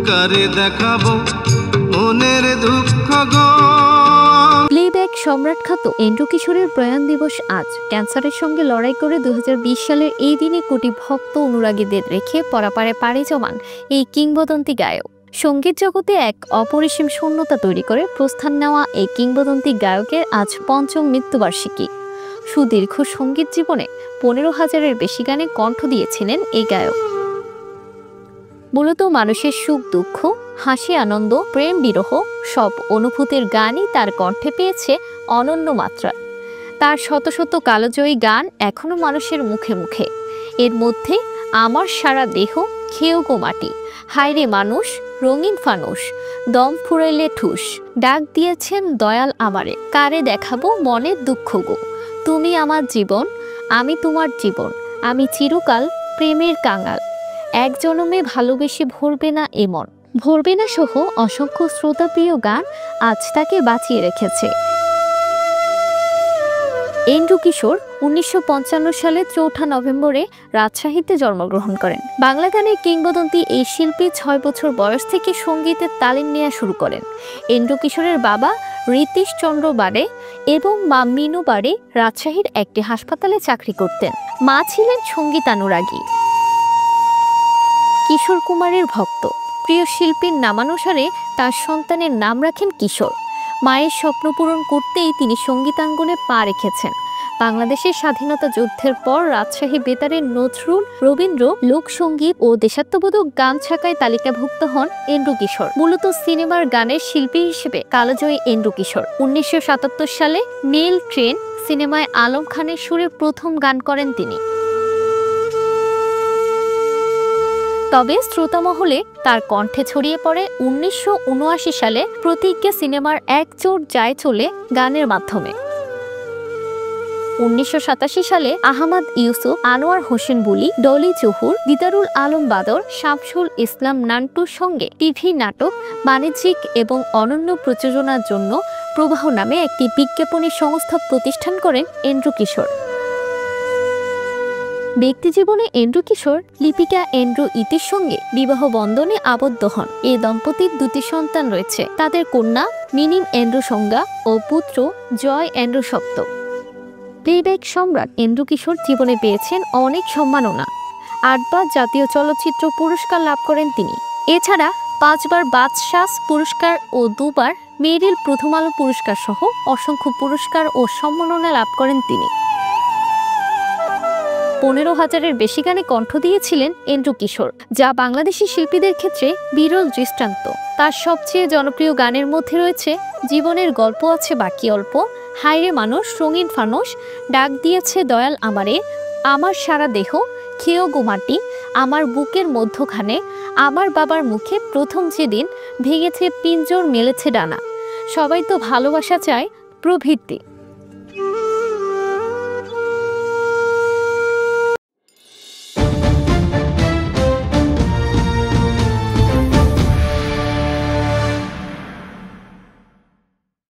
কারে দেখাবো মনের দুঃখ গো। প্লেব্যাক সম্রাট খ্যাত এন্ড্রু কিশোরের প্রয়াণ দিবস আজ। ক্যান্সারের সঙ্গে লড়াই করে 2020 সালের এই দিনে কোটি ভক্ত অনুরাগীদের রেখে পরাপারে পাড়ি জমান এই কিংবদন্তি গায়ক। সঙ্গীত জগতে এক অপরিসীম শূন্যতা তৈরি করে প্রস্থান নেওয়া এই কিংবদন্তি গায়কের আজ পঞ্চম মৃত্যুবার্ষিকী। সুদীর্ঘ সঙ্গীত জীবনে 15,000-এর বেশি গানে কণ্ঠ দিয়েছিলেন এই গায়ক। মূলত মানুষের সুখ দুঃখ, হাসি আনন্দ, প্রেম বিরহ সব অনুভূতির গানই তার কণ্ঠে পেয়েছে অনন্য মাত্রা। তার শত শত কালজয়ী গান এখনো মানুষের মুখে মুখে। এর মধ্যে আমার সারা দেহ, খেয়েও গো মাটি, হায়রে মানুষ, রঙিন ফানুষ, দম ফুরাইলে ঠুস, ডাক দিয়েছেন দয়াল আমারে, কারে দেখাবো মনের দুঃখ গো, তুমি আমার জীবন, আমি তোমার জীবন, আমি চিরকাল প্রেমের কাঙাল, এক জনমে ভালোবেসে ভরবে না এমন, ভরবে না সহ অসংখ্য শ্রোতাপ্রিয় গান আজ তাকে বাঁচিয়ে রেখেছে। এন্ড্রু কিশোর 1955 সালের 4 নভেম্বরে রাজশাহীতে জন্মগ্রহণ করেন। বাংলা গানের কিংবদন্তি এই শিল্পী 6 বছর বয়স থেকে সঙ্গীতের তালিম নেওয়া শুরু করেন। এন্ড্রু কিশোরের বাবা ঋতীশ চন্দ্র বাড়ে এবং মা মিনু বাড়ে রাজশাহীর একটি হাসপাতালে চাকরি করতেন। মা ছিলেন সঙ্গীতানুরাগী, কিশোর কুমারের ভক্ত। প্রিয় শিল্পীর নামানুসারে তার সন্তানের নাম রাখেন কিশোর। মায়ের স্বপ্ন পূরণ করতেই তিনি সঙ্গীতাঙ্গনে পা রেখেছেন। বাংলাদেশের স্বাধীনতা যুদ্ধের পর রাজশাহী বেতারের নজরুল, রবীন্দ্র, লোকসঙ্গীত ও দেশাত্মবোধক গান ছাকায় তালিকাভুক্ত হন এন্ড্রু কিশোর। মূলত সিনেমার গানের শিল্পী হিসেবে কালজয়ী এন্ড্রু কিশোর 1977 সালে মেল ট্রেন সিনেমায় আলম খানের সুরে প্রথম গান করেন তিনি। তবে শ্রোতামহলে তার কণ্ঠে ছড়িয়ে পড়ে 1979 সালে প্রতিজ্ঞা সিনেমার এক চোর যায় চলে গানের মাধ্যমে। 1987 সালে আহমদ ইউসুফ, আনোয়ার হোসেন বুলি, ডলি জহুর, দিদারুল আলম বাদর, শামসুল ইসলাম নান্টুর সঙ্গে টিভি নাটক বাণিজ্যিক এবং অনন্য প্রযোজনার জন্য প্রবাহ নামে একটি বিজ্ঞাপনী সংস্থা প্রতিষ্ঠান করেন এন্ড্রু কিশোর। ব্যক্তিজীবনে এন্ড্রু কিশোর লিপিকা এন্ড্রু ইতির সঙ্গে বিবাহ বন্ধনে আবদ্ধ হন। এই দম্পতির 2টি সন্তান রয়েছে। তাদের কন্যা মিনিম এন্ড্রু সংজ্ঞা ও পুত্র জয় এন্ড্রু সপ্ত। প্লেব্যাক সম্রাট এন্ড্রু কিশোর জীবনে পেয়েছেন অনেক সম্মাননা। 8 বার জাতীয় চলচ্চিত্র পুরস্কার লাভ করেন তিনি। এছাড়া 5 বার বাচসাস পুরস্কার ও 2 বার মেরিল প্রথম আলো পুরস্কার সহ অসংখ্য পুরস্কার ও সম্মাননা লাভ করেন তিনি। 15,000-এর বেশি গানে কণ্ঠ দিয়েছিলেন এন্ড্রু কিশোর, যা বাংলাদেশি শিল্পীদের ক্ষেত্রে বিরল দৃষ্টান্ত। তার সবচেয়ে জনপ্রিয় গানের মধ্যে রয়েছে জীবনের গল্প আছে বাকি অল্প, হায়রে মানুষ, রঙিন ফানুষ, ডাক দিয়েছে দয়াল আমারে, আমার সারা দেহ, খেয়েও গো মাটি, আমার বুকের মধ্যখানে, আমার বাবার মুখে প্রথম যেদিন, ভেঙেছে পিঞ্জর মেলেছে ডানা, সবাই তো ভালোবাসা চায় প্রভৃতি।